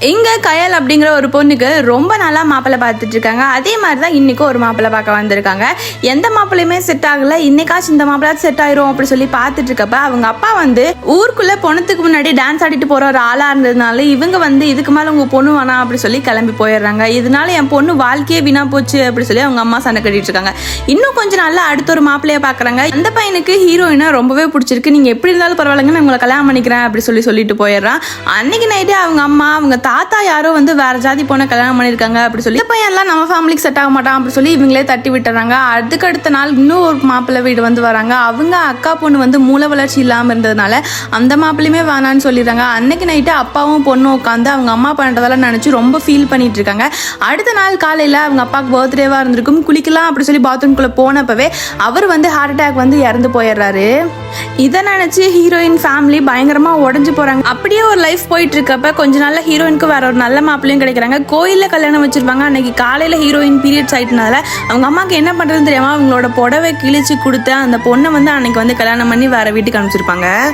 இங்க கயல் அப்படிங்கிற ஒரு பொண்ணுக்கு ரொம்ப நாளா மாப்பிள்ளை பார்த்துட்டு இருக்காங்க. அதே மாதிரி தான் இன்னைக்கும் ஒரு மாப்பிள்ளை பார்க்க வந்திருக்காங்க. எந்த மாப்பிள்ளையுமே செட் ஆகல, இன்னைக்காச்சும் இந்த மாப்பிள்ளை செட் ஆயிரும் அப்படி சொல்லி பார்த்துட்டு இருக்கப்ப அவங்க அப்பா ஊருக்குள்ள பொண்ணுக்கு முன்னாடி டான்ஸ் ஆடிட்டு போற ஒரு ஆளா இருந்ததுனால இவங்க இதுக்கு மேல உங்க பொண்ணு வேணாம் அப்படி சொல்லி கிளம்பி போயிடுறாங்க. இதனால என் பொண்ணு வாழ்க்கையே வீணா போச்சு அப்படி சொல்லி அவங்க அம்மா சண்டை கட்டிட்டு இருக்காங்க. இன்னும் கொஞ்ச நாள்ல அடுத்த ஒரு மாப்பிள்ளைய பாக்குறாங்க. அந்த பையனுக்கு ஹீரோயினா ரொம்பவே பிடிச்சிருக்கு, நீங்க எப்படி இருந்தாலும் பரவாயில்லைங்க, உங்களை கல்யாணம் பண்ணிக்கிறேன் அப்படி சொல்லிட்டு போயிடுறான். அன்னைக்கு நைட்டே அவங்க அம்மா அவங்க தாத்தா யாரோ வேற ஜாதி பொண்ணை கல்யாணம் பண்ணிருக்காங்க அப்படி சொல்லி பையன்லாம் நம்ம ஃபேமிலிக்கு செட் ஆக மாட்டான் அப்படி சொல்லி இவங்களே தட்டி விட்டுறாங்க. அதுக்கு அடுத்த நாள் இன்னும் ஒரு மாப்பிள்ளை வீடு வராங்க. அவங்க அக்கா பொண்ணு மூளை வளர்ச்சி இல்லாம இருந்ததுனால அந்த மாப்பிள்ளையுமே வேணான்னு சொல்லிடுறாங்க. அன்னைக்கு நைட்டு அப்பாவும் பொண்ணும் உட்காந்து அவங்க அம்மா பண்றதெல்லாம் நினைச்சு ரொம்ப ஃபீல் பண்ணிட்டு இருக்காங்க. அடுத்த நாள் காலையில அவங்க அப்பாவுக்கு பர்த்டேவா இருந்திருக்கும், குளிக்கலாம் அப்படி சொல்லி பாத்ரூம்குள்ள போனப்பவே அவர் ஹார்ட் அட்டாக் இறந்து போயிடுறாரு. இதை நினைச்சு ஹீரோயின் ஃபேமிலி பயங்கரமா உடஞ்சு போறாங்க. அப்படியே ஒரு லைஃப் போயிட்டு இருக்கப்ப கொஞ்ச நாள்ல ஹீரோயினுக்கு வேற ஒரு நல்ல மாப்பிள்ளையும் கிடைக்கிறாங்க. கோயில்ல கல்யாணம் வச்சிருப்பாங்க. அன்னைக்கு காலையில ஹீரோயின் பீரியட்ஸ் ஆயிட்டனால அவங்க அம்மாக்கு என்ன பண்றதுன்னு தெரியாம அவங்களோட புடவை கிழிச்சு கொடுத்து அந்த பொண்ணை அன்னைக்கு கல்யாணம் பண்ணி வேற வீட்டுக்கு அனுப்பிச்சிருப்பாங்க.